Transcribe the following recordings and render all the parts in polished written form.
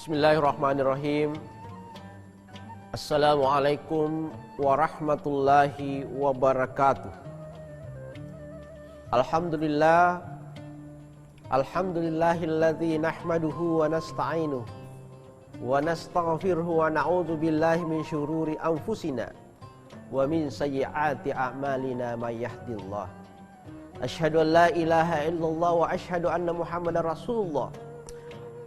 Bismillahirrahmanirrahim. Assalamualaikum warahmatullahi wabarakatuh. Alhamdulillah. Alhamdulillahilladzi nahmaduhu wa nasta'inuhu wa nastaghfiruhu wa na'udzu billahi min syururi anfusina wa min sayyiati a'malina may yahdihillah. Asyhadu an la ilaha illallah wa asyhadu anna Muhammadar Rasulullah.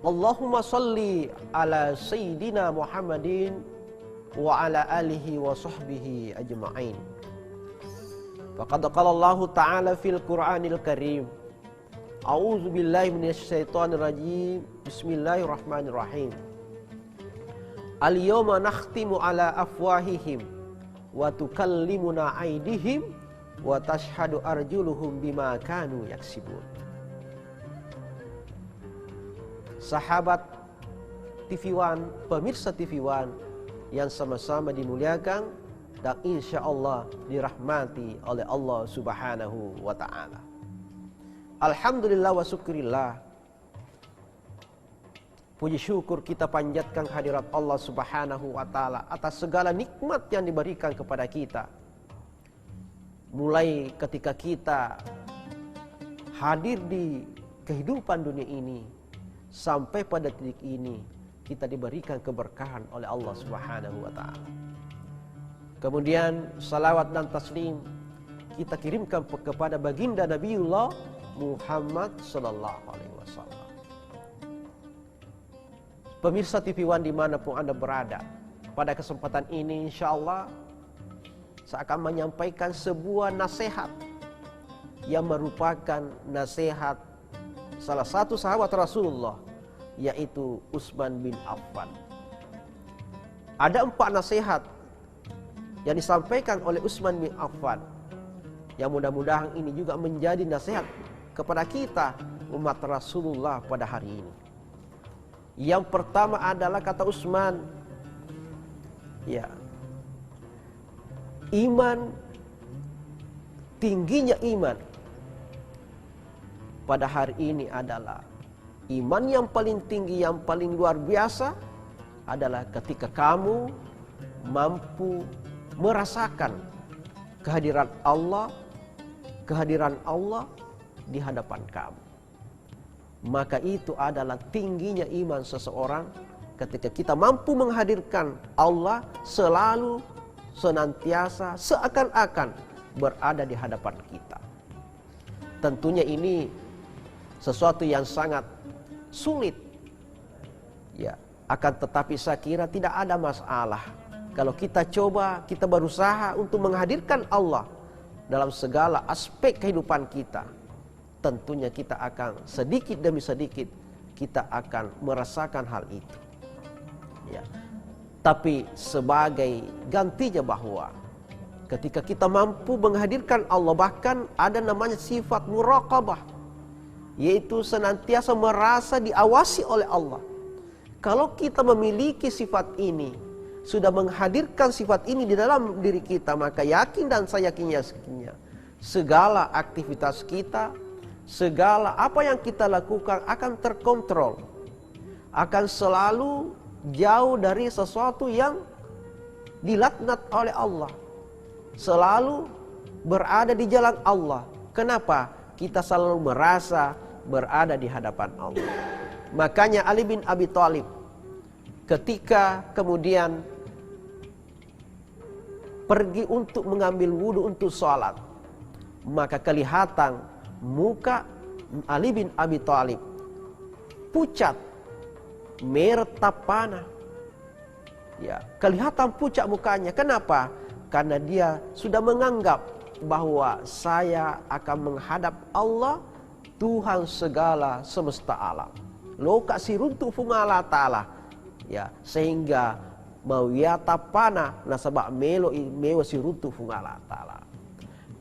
Allahumma salli ala Sayyidina Muhammadin wa ala alihi wa sahbihi ajma'in. Faqad qala Allah Ta'ala fil Qur'anil Karim. A'udzu billahi minasyaitonir rajim. Bismillahirrahmanirrahim. Al-yawma nakhtimu ala afwahihim wa tukallimuna aydihim wa tashhadu arjuluhum bima kanu yaksibun. Sahabat TV One, pemirsa TV One yang sama-sama dimuliakan dan insya Allah dirahmati oleh Allah Subhanahu wa Ta'ala. Alhamdulillah wa syukurillah. Puji syukur kita panjatkan kehadirat Allah Subhanahu wa Ta'ala atas segala nikmat yang diberikan kepada kita. Mulai ketika kita hadir di kehidupan dunia ini sampai pada titik ini kita diberikan keberkahan oleh Allah Subhanahu wa Ta'ala. Kemudian salawat dan taslim kita kirimkan kepada baginda Nabiullah Muhammad sallallahu alaihi wasallam. Pemirsa TV One dimanapun Anda berada, pada kesempatan ini insyaallah saya akan menyampaikan sebuah nasihat yang merupakan nasihat salah satu sahabat Rasulullah, yaitu Utsman bin Affan. Ada 4 nasihat yang disampaikan oleh Utsman bin Affan yang mudah-mudahan ini juga menjadi nasihat kepada kita umat Rasulullah pada hari ini. Yang pertama adalah kata Utsman, ya, iman, tingginya iman pada hari ini adalah iman yang paling tinggi, yang paling luar biasa adalah ketika kamu mampu merasakan kehadiran Allah di hadapan kamu. Maka itu adalah tingginya iman seseorang ketika kita mampu menghadirkan Allah selalu, senantiasa, seakan-akan berada di hadapan kita. Tentunya ini sesuatu yang sangat sulit, ya. Akan tetapi saya kira tidak ada masalah kalau kita coba, kita berusaha untuk menghadirkan Allah dalam segala aspek kehidupan kita. Tentunya kita akan sedikit demi sedikit kita akan merasakan hal itu, ya. Tapi sebagai gantinya bahwa ketika kita mampu menghadirkan Allah, bahkan ada namanya sifat muraqabah, yaitu senantiasa merasa diawasi oleh Allah. Kalau kita memiliki sifat ini, sudah menghadirkan sifat ini di dalam diri kita, maka yakin dan saya yakinnya segala aktivitas kita, segala apa yang kita lakukan akan terkontrol, akan selalu jauh dari sesuatu yang dilaknat oleh Allah, selalu berada di jalan Allah. Kenapa? Kita selalu merasa berada di hadapan Allah. Makanya Ali bin Abi Thalib ketika kemudian pergi untuk mengambil wudhu untuk sholat, maka kelihatan muka Ali bin Abi Thalib pucat, meretap panah, ya, kelihatan pucat mukanya. Kenapa? Karena dia sudah menganggap bahwa saya akan menghadap Allah, Tuhan segala semesta alam. Loka siruntu fungala ta'ala, ya, sehingga mawiyata pana nasabak melo siruntu fungala ta'ala.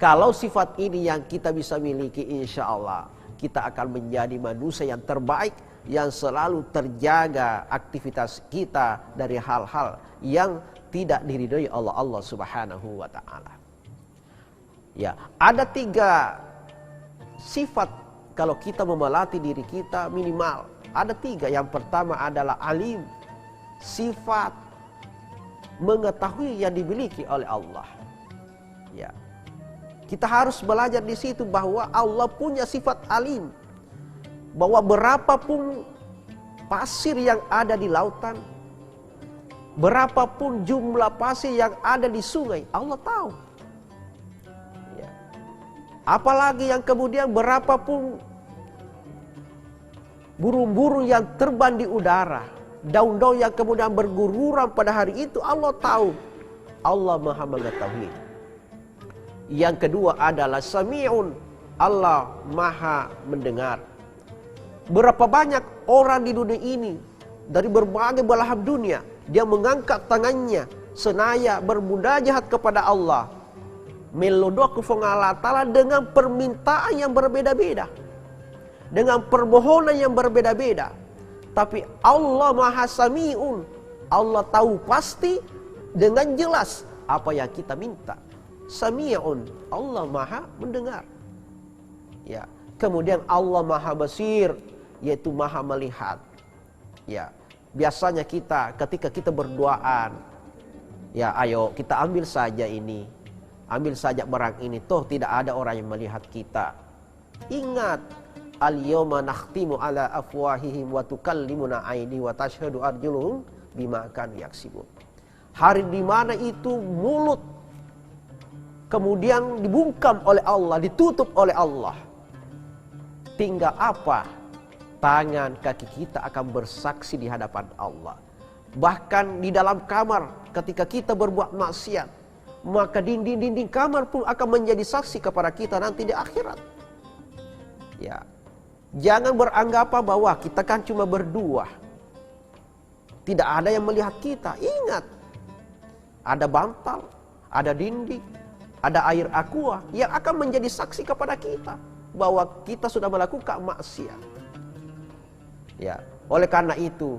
Kalau sifat ini yang kita bisa miliki, insya Allah kita akan menjadi manusia yang terbaik, yang selalu terjaga aktivitas kita dari hal-hal yang tidak diridhoi Allah Subhanahu wa Ta'ala. Ya, ada 3 sifat kalau kita memelatih diri kita minimal Ada 3. Yang pertama adalah alim, sifat mengetahui yang dimiliki oleh Allah. Ya. Kita harus belajar di situ bahwa Allah punya sifat alim. Bahwa berapapun pasir yang ada di lautan, berapapun jumlah pasir yang ada di sungai, Allah tahu. Ya. Apalagi yang kemudian berapapun burung-burung yang terbang di udara, daun-daun yang kemudian berguguran pada hari itu, Allah tahu. Allah Maha mengetahui. Yang kedua adalah Sami'un, Allah Maha mendengar. Berapa banyak orang di dunia ini dari berbagai belahan dunia, dia mengangkat tangannya senaya bermunajat kepada Allah, melodok kepada Allah Ta'ala dengan permintaan yang berbeda-beda, dengan permohonan yang berbeda-beda. Tapi Allah Maha Sami'un, Allah tahu pasti dengan jelas apa yang kita minta. Sami'un, Allah Maha mendengar. Ya, kemudian Allah Maha Basir, yaitu Maha melihat. Ya, biasanya kita ketika kita berduaan, ya ayo kita ambil saja ini, ambil saja barang ini, toh tidak ada orang yang melihat kita. Ingat, al-yawma nakhtimu ala afwahihim wa tukallimuna aydihim wa tashhadu arjuluhum bima kanu yaksibun. Hari di mana itu mulut kemudian dibungkam oleh Allah, ditutup oleh Allah. Tinggal apa? Tangan kaki kita akan bersaksi di hadapan Allah. Bahkan di dalam kamar ketika kita berbuat maksiat, maka dinding-dinding kamar pun akan menjadi saksi kepada kita nanti di akhirat. Ya. Jangan beranggapan bahwa kita kan cuma berdua, tidak ada yang melihat kita. Ingat, ada bantal, ada dinding, ada air aqua yang akan menjadi saksi kepada kita bahwa kita sudah melakukan maksiat. Ya, oleh karena itu,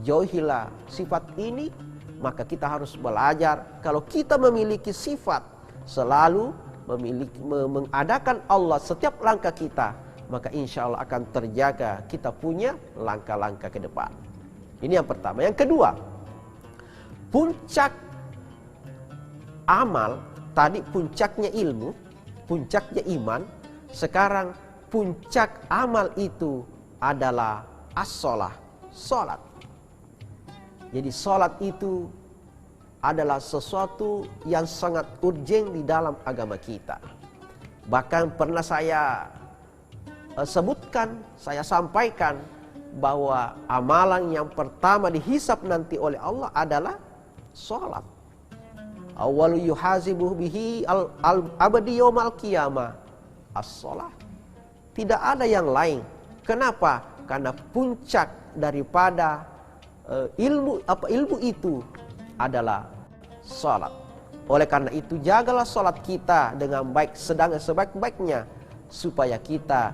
jauhilah sifat ini, maka kita harus belajar kalau kita memiliki sifat selalu mengadakan Allah setiap langkah kita, maka insya Allah akan terjaga kita punya langkah-langkah ke depan. Ini yang pertama. Yang kedua, puncak amal. Tadi puncaknya ilmu, puncaknya iman. Sekarang puncak amal itu adalah as-sholah, sholat. Jadi sholat itu adalah sesuatu yang sangat urgen di dalam agama kita. Bahkan pernah saya sebutkan, saya sampaikan bahwa amalan yang pertama dihisab nanti oleh Allah adalah sholat. Awwalu yuhazibuh bihi al-abadi yawmal qiyamah as-sholah. Tidak ada yang lain. Kenapa? Karena puncak daripada ilmu itu adalah sholat. Oleh karena itu jagalah sholat kita dengan baik, sedang sebaik-baiknya, supaya kita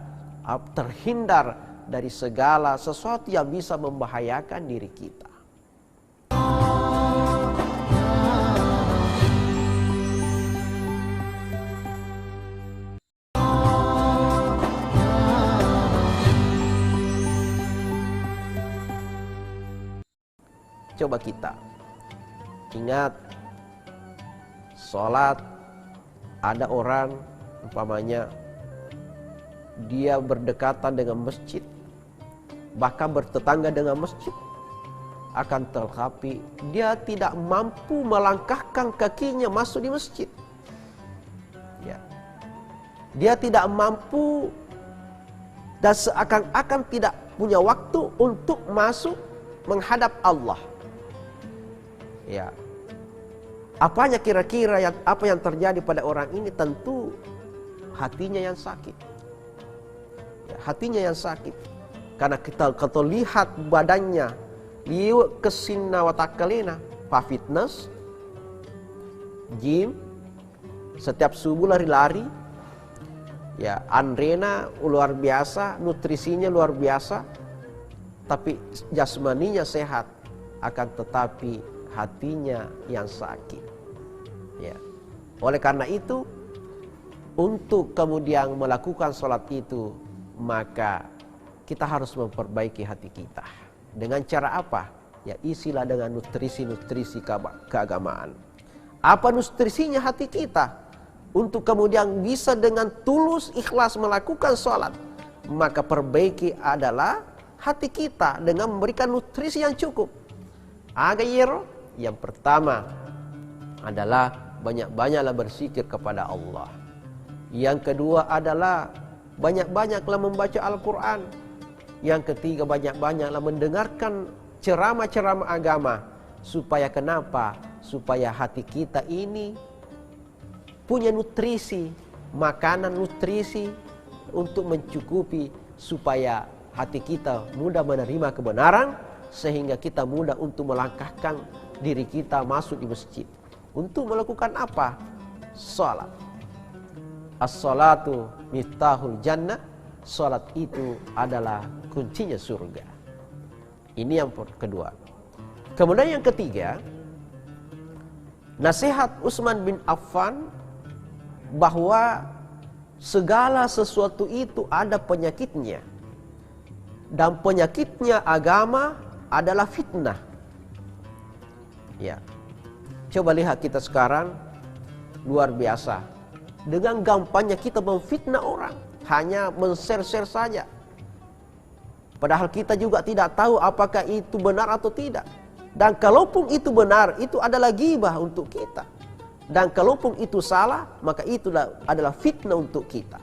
terhindar dari segala sesuatu yang bisa membahayakan diri kita. Coba kita ingat, sholat, ada orang umpamanya dia berdekatan dengan masjid, bahkan bertetangga dengan masjid, akan tetapi dia tidak mampu melangkahkan kakinya masuk di masjid. Ya. Dia tidak mampu dan seakan-akan tidak punya waktu untuk masuk menghadap Allah. Ya, apanya kira-kira apa yang terjadi pada orang ini? Tentu hatinya yang sakit. Ya, hatinya yang sakit. Karena kita lihat badannya, liu kesina watakalena, pa fitness, gym, setiap subuh lari-lari. Ya, Andrena luar biasa, nutrisinya luar biasa, tapi jasmaninya sehat, akan tetapi hatinya yang sakit. Ya. Oleh karena itu, untuk kemudian melakukan sholat itu, maka kita harus memperbaiki hati kita. Dengan cara apa? Ya isilah dengan nutrisi-nutrisi keagamaan. Apa nutrisinya hati kita? Untuk kemudian bisa dengan tulus ikhlas melakukan sholat, maka perbaiki adalah hati kita dengan memberikan nutrisi yang cukup. Agayir, yang pertama adalah banyak-banyaklah berzikir kepada Allah. Yang kedua adalah banyak-banyaklah membaca Al-Quran. Yang ketiga banyak-banyaklah mendengarkan ceramah-ceramah agama. Supaya kenapa? Supaya hati kita ini punya nutrisi, makanan nutrisi untuk mencukupi, supaya hati kita mudah menerima kebenaran, sehingga kita mudah untuk melangkahkan diri kita masuk di masjid. Untuk melakukan apa? Salat. As-salatu miftahul jannah. Salat itu adalah kuncinya surga. Ini yang kedua. Kemudian yang ketiga, nasihat Utsman bin Affan bahwa segala sesuatu itu ada penyakitnya, dan penyakitnya agama adalah fitnah. Ya, coba lihat kita sekarang, luar biasa. Dengan gampangnya kita memfitnah orang, hanya men-share-share saja. Padahal kita juga tidak tahu apakah itu benar atau tidak. Dan kalaupun itu benar, itu adalah ghibah untuk kita. Dan kalaupun itu salah, maka itu adalah fitnah untuk kita.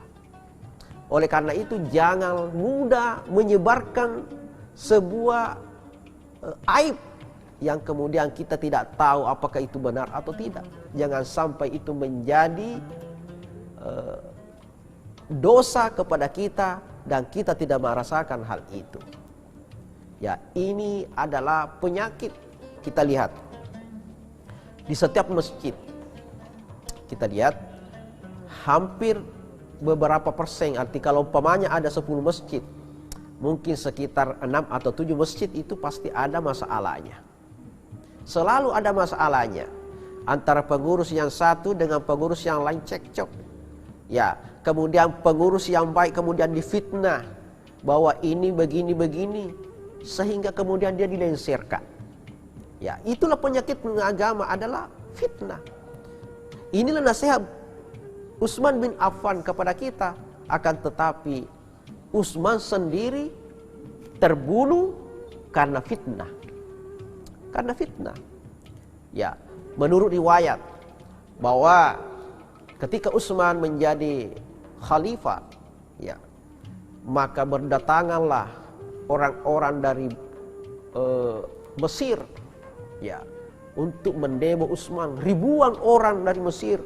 Oleh karena itu jangan mudah menyebarkan sebuah aib yang kemudian kita tidak tahu apakah itu benar atau tidak. Jangan sampai itu menjadi dosa kepada kita dan kita tidak merasakan hal itu. Ya, ini adalah penyakit. Kita lihat di setiap masjid, kita lihat hampir beberapa persen, arti kalau umpamanya ada 10 masjid, mungkin sekitar 6 atau 7 masjid itu pasti ada masalahnya. Selalu ada masalahnya antara pengurus yang satu dengan pengurus yang lain cekcok. Ya, kemudian pengurus yang baik kemudian difitnah bahwa ini begini-begini, sehingga kemudian dia dilengsarkan. Ya, itulah penyakit agama, adalah fitnah. Inilah nasihat Utsman bin Affan kepada kita. Akan tetapi Utsman sendiri terbunuh karena fitnah. Karena fitnah. Ya, menurut riwayat bahwa ketika Utsman menjadi khalifah, ya, maka berdatanganlah orang-orang dari Mesir, ya, untuk mendemo Utsman. Ribuan orang dari Mesir,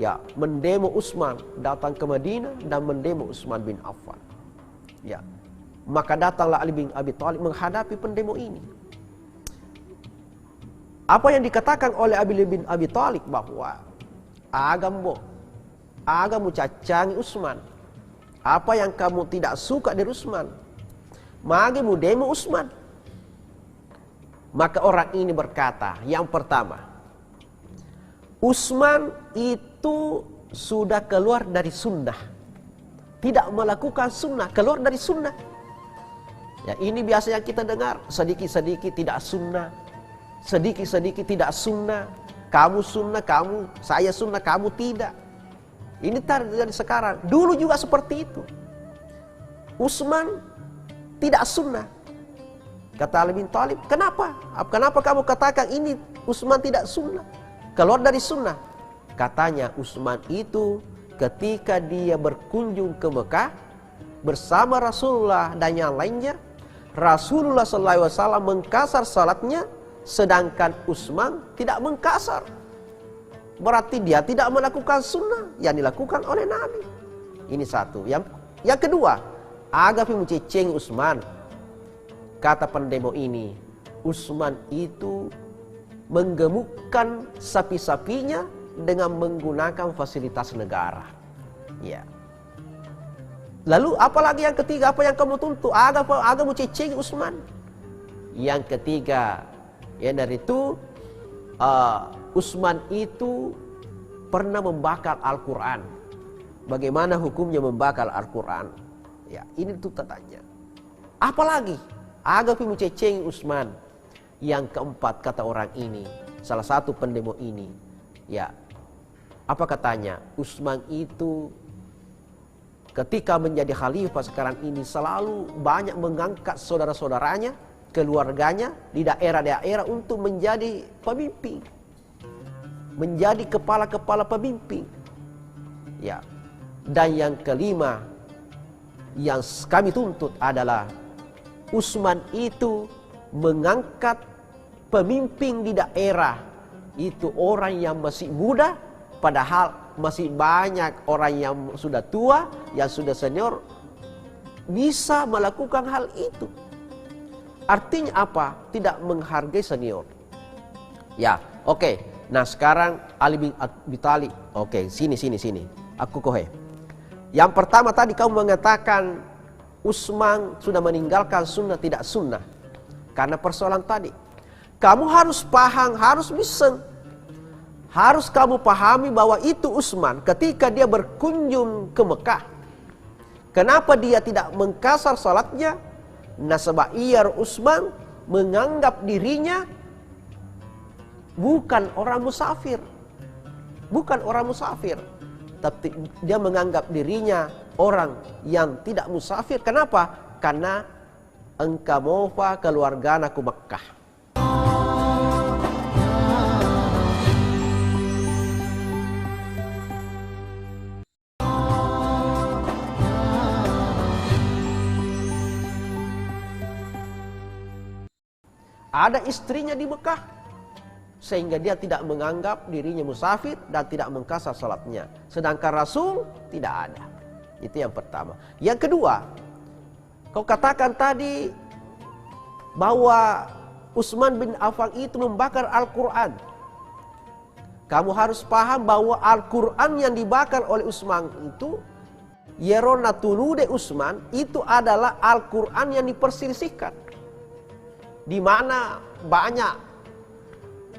ya, mendemo Utsman, datang ke Madinah dan mendemo Utsman bin Affan. Ya, maka datanglah Ali bin Abi Thalib menghadapi pendemo ini. Apa yang dikatakan oleh Ali bin Abi Thalib bahwa agamu cacangi Utsman. Apa yang kamu tidak suka dari Utsman, magimu demo Utsman. Maka orang ini berkata, yang pertama, Utsman itu sudah keluar dari sunnah, tidak melakukan sunnah, keluar dari sunnah. Ya, ini biasanya kita dengar, sedikit-sedikit tidak sunnah, sedikit-sedikit tidak sunnah. Kamu sunnah, saya sunnah, kamu tidak. Ini terjadi sekarang. Dulu juga seperti itu. Utsman tidak sunnah. Kata Ali bin Thalib, kenapa? Kenapa kamu katakan ini Utsman tidak sunnah, keluar dari sunnah? Katanya Utsman itu ketika dia berkunjung ke Mekah bersama Rasulullah dan yang lainnya, Rasulullah SAW mengkasar salatnya, sedangkan Utsman tidak mengkasar. Berarti dia tidak melakukan sunnah yang dilakukan oleh Nabi. Ini satu. Yang kedua, Agapi mencecengi Utsman. Kata pendemo ini, Utsman itu menggemukkan sapi-sapinya dengan menggunakan fasilitas negara. Ya. Lalu apalagi yang ketiga, apa yang kamu tuntut? Agamu cecengi Utsman. Yang ketiga, ya dari itu Utsman itu pernah membakar Al-Quran. Bagaimana hukumnya membakar Al-Quran? Ya, ini tuntutannya. Apalagi agak menceceng Utsman. Yang keempat, kata orang ini, salah satu pendemo ini, ya, apa katanya? Utsman itu ketika menjadi khalifah sekarang ini selalu banyak mengangkat saudara-saudaranya, keluarganya di daerah-daerah untuk menjadi pemimpin, menjadi kepala-kepala pemimpin. Ya. Dan yang kelima yang kami tuntut adalah Utsman itu mengangkat pemimpin di daerah itu orang yang masih muda, padahal masih banyak orang yang sudah tua, yang sudah senior bisa melakukan hal itu. Artinya apa? Tidak menghargai senior. Ya, oke. Nah sekarang Ali bin Abi Thalib. Oke, sini. Aku kohe. Yang pertama tadi kamu mengatakan Utsman sudah meninggalkan sunnah, tidak sunnah. Karena persoalan tadi, kamu harus paham, harus bisa, harus kamu pahami bahwa itu Utsman ketika dia berkunjung ke Mekah. Kenapa dia tidak mengkasar salatnya? Nasabah Utsman menganggap dirinya bukan orang musafir. Bukan orang musafir. Tapi dia menganggap dirinya orang yang tidak musafir. Kenapa? Karena engkau mofa keluarga aku Mekah. Ada istrinya di Mekah, sehingga dia tidak menganggap dirinya musafir dan tidak mengkasar salatnya. Sedangkan Rasul tidak ada. Itu yang pertama. Yang kedua, kau katakan tadi bahwa Utsman bin Affan itu membakar Al-Quran. Kamu harus paham bahwa Al-Quran yang dibakar oleh Utsman itu, Yerona Tulude Utsman, itu adalah Al-Quran yang diperselisihkan. Di mana banyak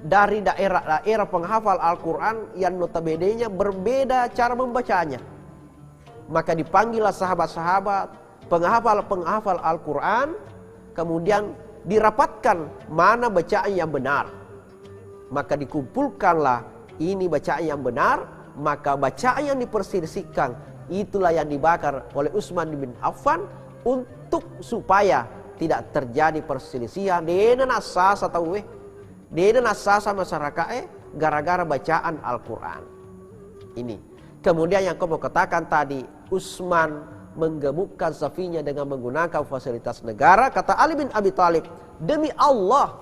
dari daerah-daerah penghafal Al-Quran yang notabene-nya berbeda cara membacanya. Maka dipanggillah sahabat-sahabat, penghafal-penghafal Al-Quran, kemudian dirapatkan mana bacaan yang benar. Maka dikumpulkanlah ini bacaan yang benar, maka bacaan yang diperselisihkan itulah yang dibakar oleh Utsman bin Affan untuk supaya tidak terjadi perselisihan. Dena nasasa tahu dena nasasa masyarakat gara-gara bacaan Al-Quran. Ini. Kemudian yang kamu katakan tadi, Utsman menggemukkan safinya dengan menggunakan fasilitas negara. Kata Ali bin Abi Thalib, demi Allah,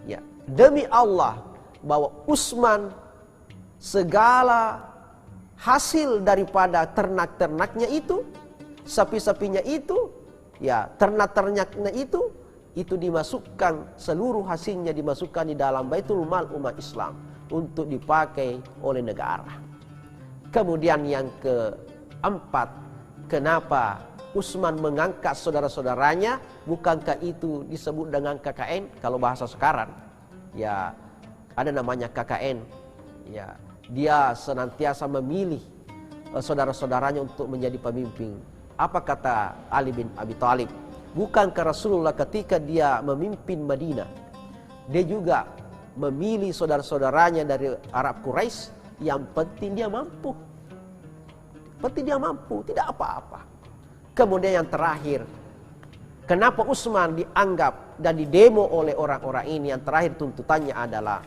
ya, demi Allah, bahwa Utsman segala hasil daripada ternak-ternaknya itu, sapi-sapinya itu, ya, ternak-ternaknya itu dimasukkan, seluruh hasilnya dimasukkan di dalam Baitul Mal umat Islam untuk dipakai oleh negara. Kemudian yang keempat, kenapa Utsman mengangkat saudara-saudaranya? Bukankah itu disebut dengan KKN? Kalau bahasa sekarang, ya ada namanya KKN. Ya, dia senantiasa memilih saudara-saudaranya untuk menjadi pemimpin. Apa kata Ali bin Abi Thalib? Bukankah Rasulullah ketika dia memimpin Madinah, dia juga memilih saudara-saudaranya dari Arab Quraisy? Yang penting dia mampu. Penting dia mampu, tidak apa-apa. Kemudian yang terakhir, kenapa Utsman dianggap dan didemo oleh orang-orang ini? Yang terakhir tuntutannya adalah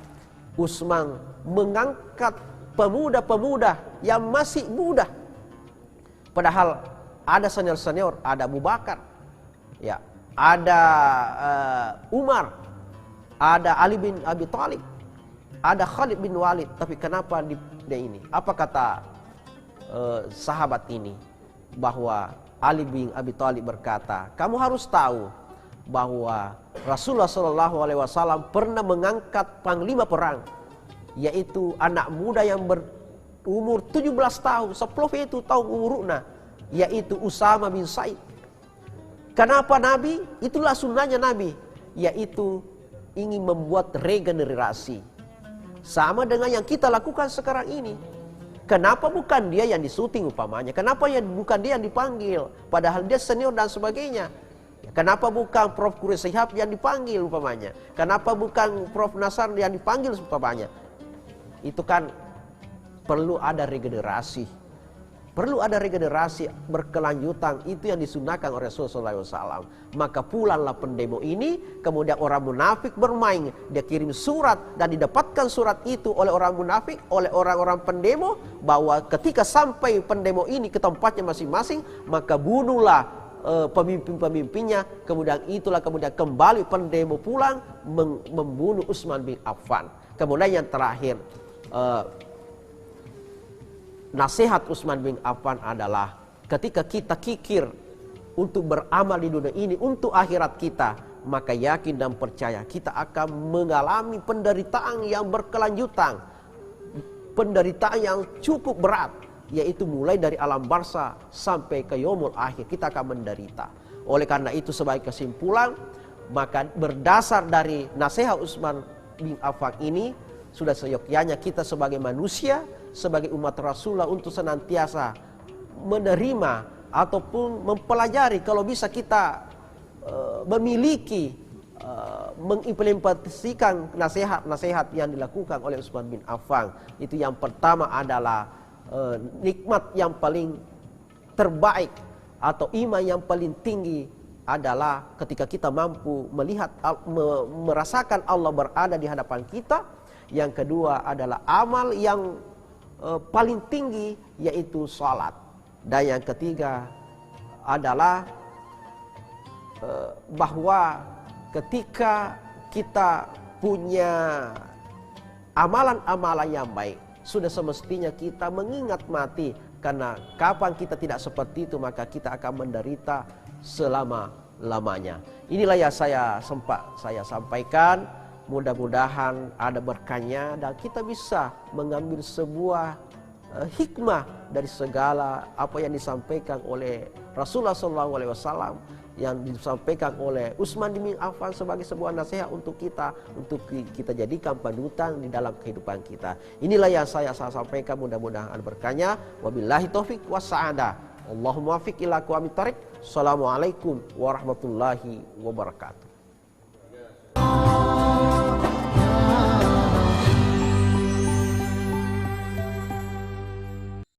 Utsman mengangkat pemuda-pemuda yang masih muda. Padahal ada senior-senior, ada Abu Bakar, ya, ada Umar, ada Ali bin Abi Thalib, ada Khalid bin Walid. Tapi kenapa dia ini? Apa kata sahabat ini? Bahwa Ali bin Abi Thalib berkata, kamu harus tahu bahwa Rasulullah SAW pernah mengangkat panglima perang, yaitu anak muda yang berumur 17 tahun, 10 itu tahun umurnya, yaitu Usama bin Zaid. Kenapa Nabi? Itulah sunnahnya Nabi, yaitu ingin membuat regenerasi. Sama dengan yang kita lakukan sekarang ini. Kenapa bukan dia yang disuting umpamanya? Kenapa bukan dia yang dipanggil? Padahal dia senior dan sebagainya. Kenapa bukan Prof. Quraish Shihab yang dipanggil umpamanya? Kenapa bukan Prof. Nasar yang dipanggil umpamanya? Itu kan perlu ada regenerasi. Perlu ada regenerasi berkelanjutan, itu yang disunahkan oleh Rasulullah SAW. Maka pulanglah pendemo ini, kemudian orang munafik bermain. Dia kirim surat dan didapatkan surat itu oleh orang munafik, oleh orang-orang pendemo, bahwa ketika sampai pendemo ini ke tempatnya masing-masing, maka bunuhlah pemimpin-pemimpinnya. Kemudian kembali pendemo pulang membunuh Utsman bin Affan. Kemudian yang terakhir, nasihat Utsman bin Affan adalah ketika kita kikir untuk beramal di dunia ini untuk akhirat kita, maka yakin dan percaya kita akan mengalami penderitaan yang berkelanjutan, penderitaan yang cukup berat, yaitu mulai dari alam barzah sampai ke yaumul akhir kita akan menderita. Oleh karena itu, sebagai kesimpulan, maka berdasar dari nasihat Utsman bin Affan ini, sudah seyogyanya kita sebagai manusia, sebagai umat Rasulullah untuk senantiasa menerima ataupun mempelajari, kalau bisa kita memiliki, mengimplementasikan nasihat-nasihat yang dilakukan oleh Utsman bin Affan. Itu yang pertama adalah nikmat yang paling terbaik atau iman yang paling tinggi adalah ketika kita mampu melihat, merasakan Allah berada di hadapan kita. Yang kedua adalah amal yang paling tinggi, yaitu salat. Dan yang ketiga adalah bahwa ketika kita punya amalan-amalan yang baik, sudah semestinya kita mengingat mati. Karena kapan kita tidak seperti itu, maka kita akan menderita selama-lamanya. Inilah yang saya sampaikan. Mudah-mudahan ada berkahnya dan kita bisa mengambil sebuah hikmah dari segala apa yang disampaikan oleh Rasulullah SAW, yang disampaikan oleh Utsman bin Affan sebagai sebuah nasihat untuk kita jadikan panutan di dalam kehidupan kita. Inilah yang saya sampaikan, mudah-mudahan ada berkahnya. Wabillahi taufik wassa'adah. Allahumma wafiq ila aqwamit thariq. Assalamualaikum warahmatullahi wabarakatuh.